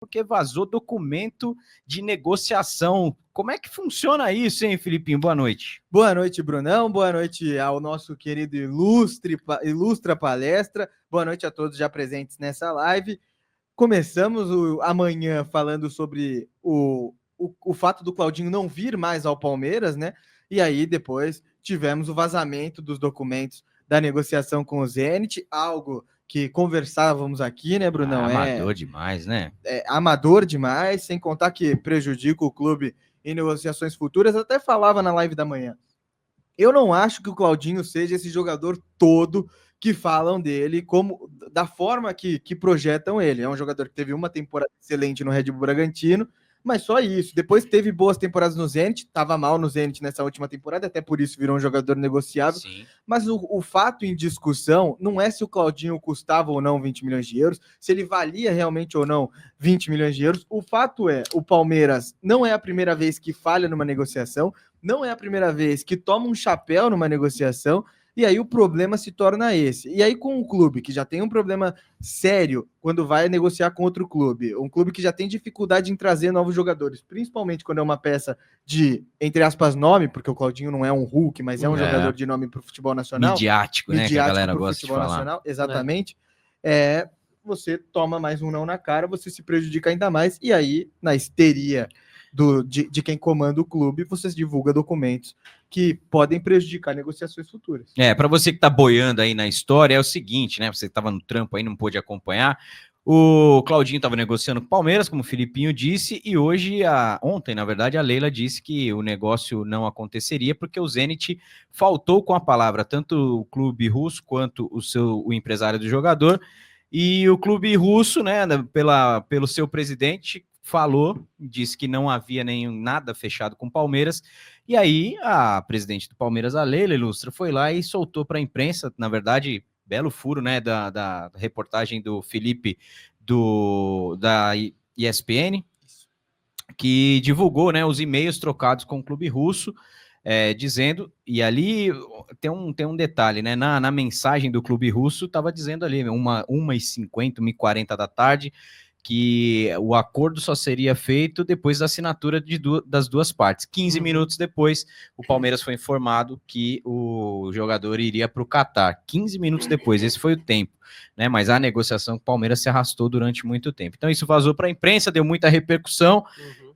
porque vazou documento de negociação. Como é que funciona isso, hein, Filipinho? Boa noite. Boa noite, Brunão. Boa noite ao nosso querido ilustra palestra. Boa noite a todos já presentes nessa live. Começamos amanhã falando sobre o fato do Claudinho não vir mais ao Palmeiras, né? E aí depois tivemos o vazamento dos documentos da negociação com o Zenit, algo que conversávamos aqui, né, Brunão? Amador demais, né? Amador demais, sem contar que prejudica o clube em negociações futuras. Até falava na live da manhã. Eu não acho que o Claudinho seja esse jogador todo que falam dele, como da forma que projetam ele. É um jogador que teve uma temporada excelente no Red Bull Bragantino, mas só isso. Depois teve boas temporadas no Zenit, estava mal no Zenit nessa última temporada, até por isso virou um jogador negociável. Sim. Mas o fato em discussão não é se o Claudinho custava ou não 20 milhões de euros, se ele valia realmente ou não 20 milhões de euros. O fato é, o Palmeiras não é a primeira vez que falha numa negociação, não é a primeira vez que toma um chapéu numa negociação, e aí o problema se torna esse. E aí com um clube que já tem um problema sério quando vai negociar com outro clube, um clube que já tem dificuldade em trazer novos jogadores, principalmente quando é uma peça de, entre aspas, nome, porque o Claudinho não é um Hulk, mas é um jogador de nome para o futebol nacional. Midiático, né? Que a galera gosta de falar. Nacional, exatamente. Você toma mais um não na cara, você se prejudica ainda mais, e aí, na histeria de quem comanda o clube, você divulga documentos que podem prejudicar negociações futuras. Para você que tá boiando aí na história, é o seguinte, né? Você estava no trampo aí, não pôde acompanhar. O Claudinho estava negociando com o Palmeiras, como o Filipinho disse, e ontem, na verdade, a Leila disse que o negócio não aconteceria porque o Zenit faltou com a palavra, tanto o clube russo quanto o empresário do jogador, e o clube russo, né, pelo seu presidente, disse que não havia nada fechado com o Palmeiras, e aí a presidente do Palmeiras, a Leila Ilustra, foi lá e soltou para a imprensa, na verdade, belo furo, né, da reportagem do Felipe da ESPN, que divulgou, né, os e-mails trocados com o clube russo, dizendo, e ali tem um detalhe, né, na mensagem do clube russo, estava dizendo ali, 1h50, 1h40 da tarde, que o acordo só seria feito depois da assinatura das duas partes. 15 minutos depois, o Palmeiras foi informado que o jogador iria para o Catar. 15 minutos depois, esse foi o tempo, né? Mas a negociação com o Palmeiras se arrastou durante muito tempo. Então isso vazou para a imprensa, deu muita repercussão,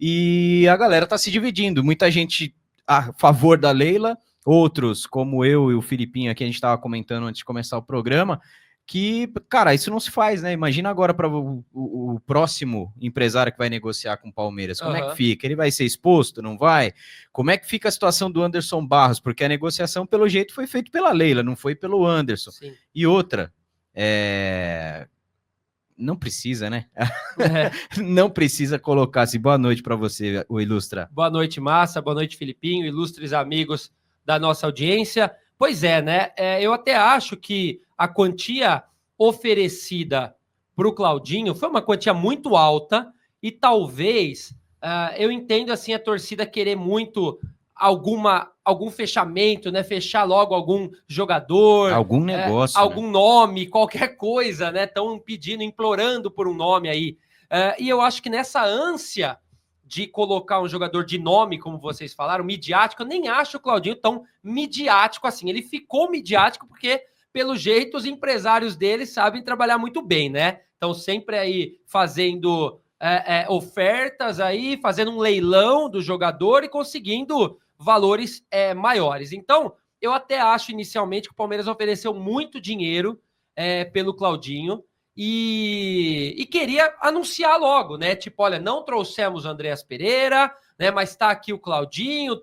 e a galera está se dividindo. Muita gente a favor da Leila, outros, como eu e o Filipinho aqui, a gente estava comentando antes de começar o programa, que, cara, isso não se faz, né? Imagina agora para o próximo empresário que vai negociar com o Palmeiras. Como é que fica? Ele vai ser exposto? Não vai? Como é que fica a situação do Anderson Barros? Porque a negociação, pelo jeito, foi feita pela Leila, não foi pelo Anderson. Sim. E outra, não precisa, né? Não precisa colocar assim. Boa noite para você, o Ilustra. Boa noite, Massa. Boa noite, Filipinho. Ilustres amigos da nossa audiência. Pois é, né? Eu até acho que a quantia oferecida para o Claudinho foi uma quantia muito alta e talvez, eu entendo assim a torcida querer muito algum fechamento, né? Fechar logo algum jogador, algum negócio, algum nome, qualquer coisa, né? Estão pedindo, implorando por um nome aí. E eu acho que nessa ânsia de colocar um jogador de nome, como vocês falaram, midiático, eu nem acho o Claudinho tão midiático assim. Ele ficou midiático porque, pelo jeito, os empresários dele sabem trabalhar muito bem, né? Estão sempre aí fazendo ofertas aí, fazendo um leilão do jogador e conseguindo valores maiores. Então, eu até acho inicialmente que o Palmeiras ofereceu muito dinheiro pelo Claudinho, e queria anunciar logo, né? Tipo, olha, não trouxemos o Andreas Pereira, né? Mas tá aqui o Claudinho,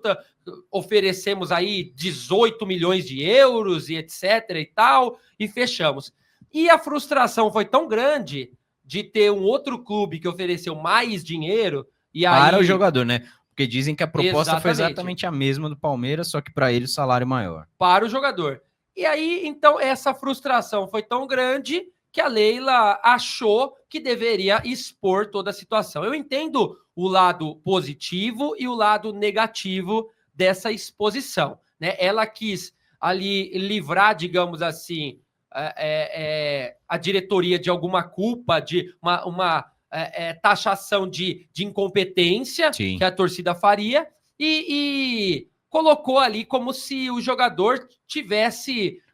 oferecemos aí 18 milhões de euros e etc e tal, e fechamos. E a frustração foi tão grande de ter um outro clube que ofereceu mais dinheiro e para aí... o jogador, né? Porque dizem que a proposta foi Exatamente. exatamente a mesma do Palmeiras, só que para ele o salário maior. Para o jogador. E aí, então, essa frustração foi tão grande que a Leila achou que deveria expor toda a situação. Eu entendo o lado positivo e o lado negativo dessa exposição, né? Ela quis ali livrar, digamos assim, a diretoria de alguma culpa, de uma taxação de incompetência Sim. que a torcida faria e colocou ali como se o jogador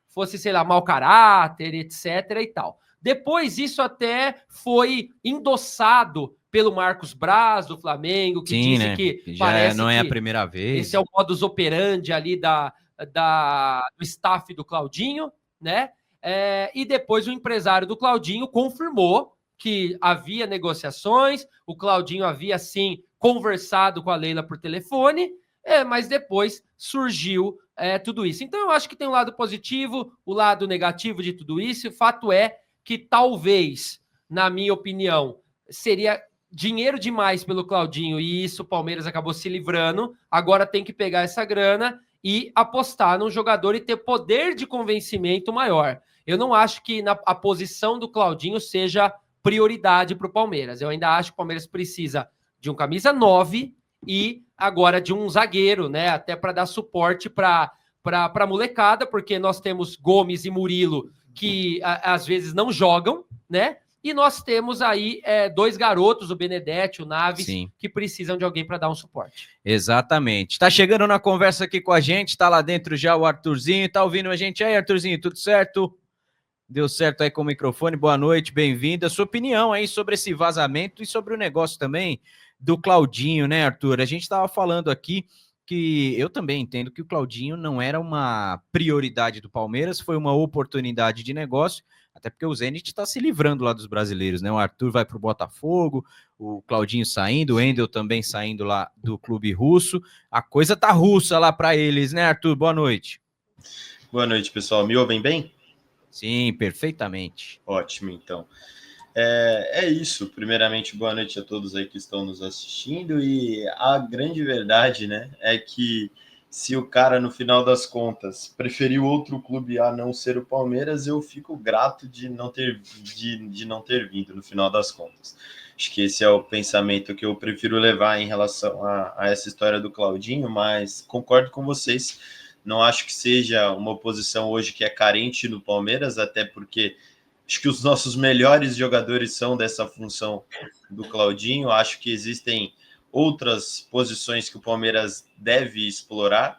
fosse, sei lá, mau caráter, etc. e tal. Depois isso até foi endossado pelo Marcos Braz, do Flamengo, que Sim, disse né? que Já parece não é a que primeira vez. esse é o modus operandi ali do staff do Claudinho, né? E depois o empresário do Claudinho confirmou que havia negociações, o Claudinho havia, sim, conversado com a Leila por telefone, mas depois surgiu tudo isso. Então, eu acho que tem um lado positivo, o lado negativo de tudo isso. O fato é que talvez, na minha opinião, seria dinheiro demais pelo Claudinho e isso o Palmeiras acabou se livrando. Agora tem que pegar essa grana e apostar num jogador e ter poder de convencimento maior. Eu não acho que a posição do Claudinho seja prioridade para o Palmeiras. Eu ainda acho que o Palmeiras precisa de um camisa 9 e agora de um zagueiro, né? Até para dar suporte para a molecada, porque nós temos Gomes e Murilo que às vezes não jogam, né? E nós temos aí 2 garotos, o Benedetti, o Naves, Sim. que precisam de alguém para dar um suporte. Exatamente. Tá chegando na conversa aqui com a gente, tá lá dentro já o Arthurzinho, tá ouvindo a gente aí, Arthurzinho, tudo certo? Deu certo aí com o microfone, boa noite, bem-vindo. A sua opinião aí sobre esse vazamento e sobre o negócio também do Claudinho, né, Arthur? A gente estava falando aqui que eu também entendo que o Claudinho não era uma prioridade do Palmeiras, foi uma oportunidade de negócio, até porque o Zenit está se livrando lá dos brasileiros, né? O Arthur vai para o Botafogo, o Claudinho saindo, o Endel também saindo lá do clube russo. A coisa tá russa lá para eles, né, Arthur? Boa noite. Boa noite, pessoal. Me ouvem bem? Sim, perfeitamente. Ótimo, então. É isso. Primeiramente, boa noite a todos aí que estão nos assistindo. E a grande verdade, né, é que se o cara, no final das contas, preferiu outro clube a não ser o Palmeiras, eu fico grato de não ter vindo, no final das contas. Acho que esse é o pensamento que eu prefiro levar em relação a essa história do Claudinho, mas concordo com vocês. Não acho que seja uma posição hoje que é carente no Palmeiras, até porque acho que os nossos melhores jogadores são dessa função do Claudinho. Acho que existem outras posições que o Palmeiras deve explorar.